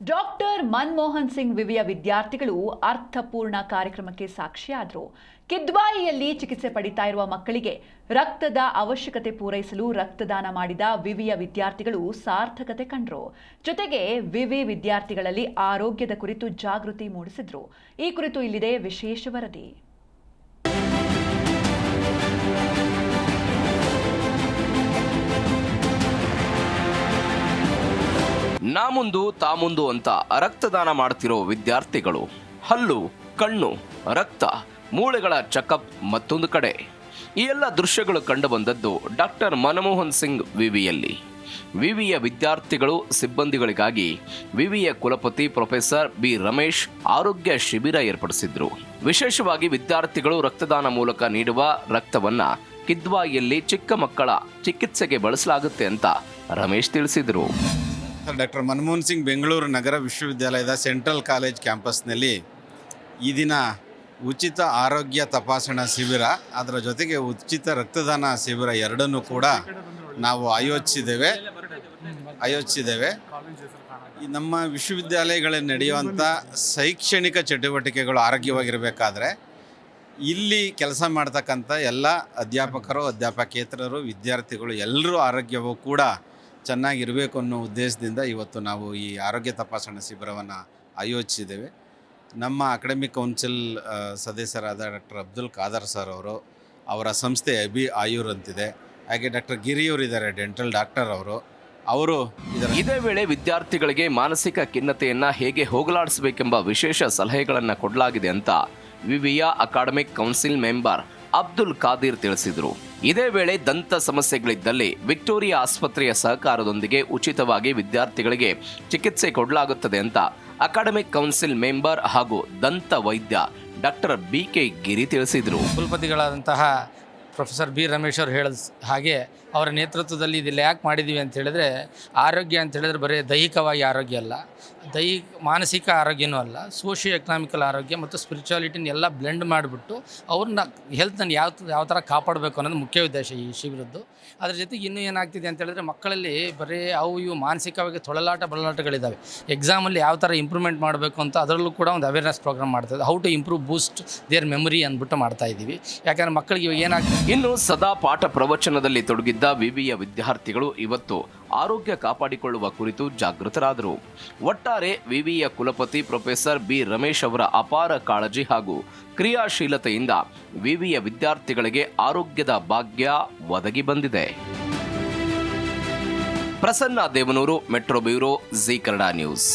Doctor Manmohan Singh ವಿವಿಯ ವಿದ್ಯಾರ್ಥಿಗಳು ಅರ್ಥಪೂರ್ಣ ಕಾರ್ಯಕ್ರಮಕ್ಕೆ ಸಾಕ್ಷಿಯಾದರು. ಕಿದ್ವಾಯಿಯಲ್ಲಿ ಚಿಕಿತ್ಸೆ ಪಡಿತಾ ಇರುವ ಮಕ್ಕಳಿಗೆ ರಕ್ತದ ಅವಶ್ಯಕತೆ ಪೂರೈಸಲು ರಕ್ತದಾನ ಮಾಡಿದ ವಿವಿಯ ವಿದ್ಯಾರ್ಥಿಗಳು ಸಾರ್ಥಕತೆ ಕಂಡರು. ಜೊತೆಗೆ ವಿವಿ ವಿದ್ಯಾರ್ಥಿಗಳಲ್ಲಿ ಆರೋಗ್ಯದ ಕುರಿತು ಜಾಗೃತಿ ಮೂಡಿಸಿದ್ರು. ಈ ಕುರಿತು ಇಲ್ಲಿದೆ ವಿಶೇಷ ವರದಿ. ನಾ ಮುಂದು ತಾ ಮುಂದು ಅಂತ ರಕ್ತದಾನ ಮಾಡ್ತಿರೋ ವಿದ್ಯಾರ್ಥಿಗಳು ಹಲ್ಲು, ಕಣ್ಣು, ರಕ್ತ, ಮೂಳೆಗಳ ಚೆಕಪ್ ಮತ್ತೊಂದು ಕಡೆ. ಈ ಎಲ್ಲ ದೃಶ್ಯಗಳು ಕಂಡುಬಂದದ್ದು ಡಾಕ್ಟರ್ ಮನಮೋಹನ್ ಸಿಂಗ್ ವಿವಿಯಲ್ಲಿ. ವಿವಿಯ ವಿದ್ಯಾರ್ಥಿಗಳು ಸಿಬ್ಬಂದಿಗಳಿಗಾಗಿ ವಿವಿಯ ಕುಲಪತಿ ಪ್ರೊಫೆಸರ್ ಬಿ ರಮೇಶ್ ಆರೋಗ್ಯ ಶಿಬಿರ ಏರ್ಪಡಿಸಿದ್ರು. ವಿಶೇಷವಾಗಿ ವಿದ್ಯಾರ್ಥಿಗಳು ರಕ್ತದಾನ ಮೂಲಕ ನೀಡುವ ರಕ್ತವನ್ನ ಕಿದ್ವಾಯಿಯಲ್ಲಿ ಚಿಕ್ಕ ಮಕ್ಕಳ ಚಿಕಿತ್ಸೆಗೆ ಬಳಸಲಾಗುತ್ತೆ ಅಂತ ರಮೇಶ್ ತಿಳಿಸಿದರು. ಡಾಕ್ಟರ್ ಮನಮೋಹನ್ ಸಿಂಗ್ ಬೆಂಗಳೂರು ನಗರ ವಿಶ್ವವಿದ್ಯಾಲಯದ ಸೆಂಟ್ರಲ್ ಕಾಲೇಜ್ ಕ್ಯಾಂಪಸ್ನಲ್ಲಿ ಈ ದಿನ ಉಚಿತ ಆರೋಗ್ಯ ತಪಾಸಣಾ ಶಿಬಿರ, ಅದರ ಜೊತೆಗೆ ಉಚಿತ ರಕ್ತದಾನ ಶಿಬಿರ ಎರಡನ್ನೂ ಕೂಡ ನಾವು ಆಯೋಜಿಸಿದ್ದೇವೆ. ಈ ನಮ್ಮ ವಿಶ್ವವಿದ್ಯಾಲಯಗಳಲ್ಲಿ ನಡೆಯುವಂಥ ಶೈಕ್ಷಣಿಕ ಚಟುವಟಿಕೆಗಳು ಆರೋಗ್ಯವಾಗಿರಬೇಕಾದ್ರೆ ಇಲ್ಲಿ ಕೆಲಸ ಮಾಡ್ತಕ್ಕಂಥ ಎಲ್ಲ ಅಧ್ಯಾಪಕರು, ಅಧ್ಯಾಪಕೇತರರು, ವಿದ್ಯಾರ್ಥಿಗಳು ಎಲ್ಲರೂ ಆರೋಗ್ಯವೂ ಕೂಡ ಚೆನ್ನಾಗಿರಬೇಕು ಅನ್ನೋ ಉದ್ದೇಶದಿಂದ ಇವತ್ತು ನಾವು ಈ ಆರೋಗ್ಯ ತಪಾಸಣಾ ಶಿಬಿರವನ್ನು ಆಯೋಜಿಸಿದ್ದೇವೆ. ನಮ್ಮ ಅಕಾಡೆಮಿಕ್ ಕೌನ್ಸಿಲ್ ಸದಸ್ಯರಾದ ಡಾಕ್ಟರ್ ಅಬ್ದುಲ್ ಖಾದರ್ ಸರ್ ಅವರು, ಅವರ ಸಂಸ್ಥೆ ಆಯುರ್ ಅಂತಿದೆ, ಹಾಗೆ ಡಾಕ್ಟರ್ ಗಿರಿಯವರಿದ್ದಾರೆ, ಡೆಂಟಲ್ ಡಾಕ್ಟರ್ ಅವರು ಇದೇ ವೇಳೆ ವಿದ್ಯಾರ್ಥಿಗಳಿಗೆ ಮಾನಸಿಕ ಖಿನ್ನತೆಯನ್ನು ಹೇಗೆ ಹೋಗಲಾಡಿಸಬೇಕೆಂಬ ವಿಶೇಷ ಸಲಹೆಗಳನ್ನು ಕೊಡಲಾಗಿದೆ ಅಂತ ವಿವಿಯ academic council member Abdul Khadir ತಿಳಿಸಿದರು. ಇದೇ ವೇಳೆ ದಂತ ಸಮಸ್ಯೆಗಳಿದ್ದಲ್ಲಿ ವಿಕ್ಟೋರಿಯಾ ಆಸ್ಪತ್ರೆಯ ಸಹಕಾರದೊಂದಿಗೆ ಉಚಿತವಾಗಿ ವಿದ್ಯಾರ್ಥಿಗಳಿಗೆ ಚಿಕಿತ್ಸೆ ಕೊಡಲಾಗುತ್ತದೆ ಅಂತ ಅಕಾಡೆಮಿಕ್ ಕೌನ್ಸಿಲ್ ಮೆಂಬರ್ ಹಾಗೂ ದಂತ ವೈದ್ಯ ಡಾಕ್ಟರ್ BK ಗಿರಿ ತಿಳಿಸಿದರು. ಕುಲಪತಿಗಳಾದಂತಹ ಪ್ರೊಫೆಸರ್ ಬಿ ರಮೇಶ್ ಅವರು ಹೇಳಿದ ಹಾಗೆ ಅವರ ನೇತೃತ್ವದಲ್ಲಿ ಇದೆಲ್ಲ ಯಾಕೆ ಮಾಡಿದ್ದೀವಿ ಅಂತ ಹೇಳಿದ್ರೆ, ಆರೋಗ್ಯ ಅಂತ ಹೇಳಿದ್ರೆ ಬರೀ ದೈಹಿಕವಾಗಿ ಆರೋಗ್ಯ ಅಲ್ಲ, ಮಾನಸಿಕ ಆರೋಗ್ಯನೂ ಅಲ್ಲ, ಸೋಷಿಯೋ ಎಕನಾಮಿಕಲ್ ಆರೋಗ್ಯ ಮತ್ತು ಸ್ಪಿರಿಚುವಾಲಿಟಿನ ಎಲ್ಲ ಬ್ಲೆಂಡ್ ಮಾಡಿಬಿಟ್ಟು ಅವ್ರನ್ನ ಹೆಲ್ತನ್ನು ಯಾವ ಥರ ಕಾಪಾಡಬೇಕು ಅನ್ನೋದು ಮುಖ್ಯ ಉದ್ದೇಶ ಈ ಶಿಬಿರದ್ದು. ಅದ್ರ ಜೊತೆಗೆ ಇನ್ನೂ ಏನಾಗ್ತಿದೆ ಅಂತ ಹೇಳಿದ್ರೆ, ಮಕ್ಕಳಲ್ಲಿ ಬರೀ ಇವು ಮಾನಸಿಕವಾಗಿ ಬಳಲಾಟಗಳಿದ್ದಾವೆ. ಎಕ್ಸಾಮಲ್ಲಿ ಯಾವ ಥರ ಇಂಪ್ರೂವ್ಮೆಂಟ್ ಮಾಡಬೇಕು ಅಂತ ಅದರಲ್ಲೂ ಕೂಡ ಒಂದು ಅವೇರ್ನೆಸ್ ಪ್ರೋಗ್ರಾಮ್ ಮಾಡ್ತಾಯಿದೆ. How to improve boost their memory ಅಂದ್ಬಿಟ್ಟು ಮಾಡ್ತಾ ಇದ್ದೀವಿ. ಯಾಕಂದರೆ ಮಕ್ಕಳಿಗೆ ಇವಾಗ ಏನಾಗ್ತದೆ, ಇನ್ನು ಸದಾ ಪಾಠ ಪ್ರವಚನದಲ್ಲಿ ತೊಡಗಿದ್ದ ವಿವಿಯ ವಿದ್ಯಾರ್ಥಿಗಳು ಇವತ್ತು ಆರೋಗ್ಯ ಕಾಪಾಡಿಕೊಳ್ಳುವ ಕುರಿತು ಜಾಗೃತರಾದರು. ಒಟ್ಟಾರೆ ವಿವಿಯ ಕುಲಪತಿ ಪ್ರೊಫೆಸರ್ ಬಿ ರಮೇಶ್ ಅವರ ಅಪಾರ ಕಾಳಜಿ ಹಾಗೂ ಕ್ರಿಯಾಶೀಲತೆಯಿಂದ ವಿವಿಯ ವಿದ್ಯಾರ್ಥಿಗಳಿಗೆ ಆರೋಗ್ಯದ ಭಾಗ್ಯ ಒದಗಿ ಬಂದಿದೆ. Prasanna Devanur, metro bureau, Zee Kannada news.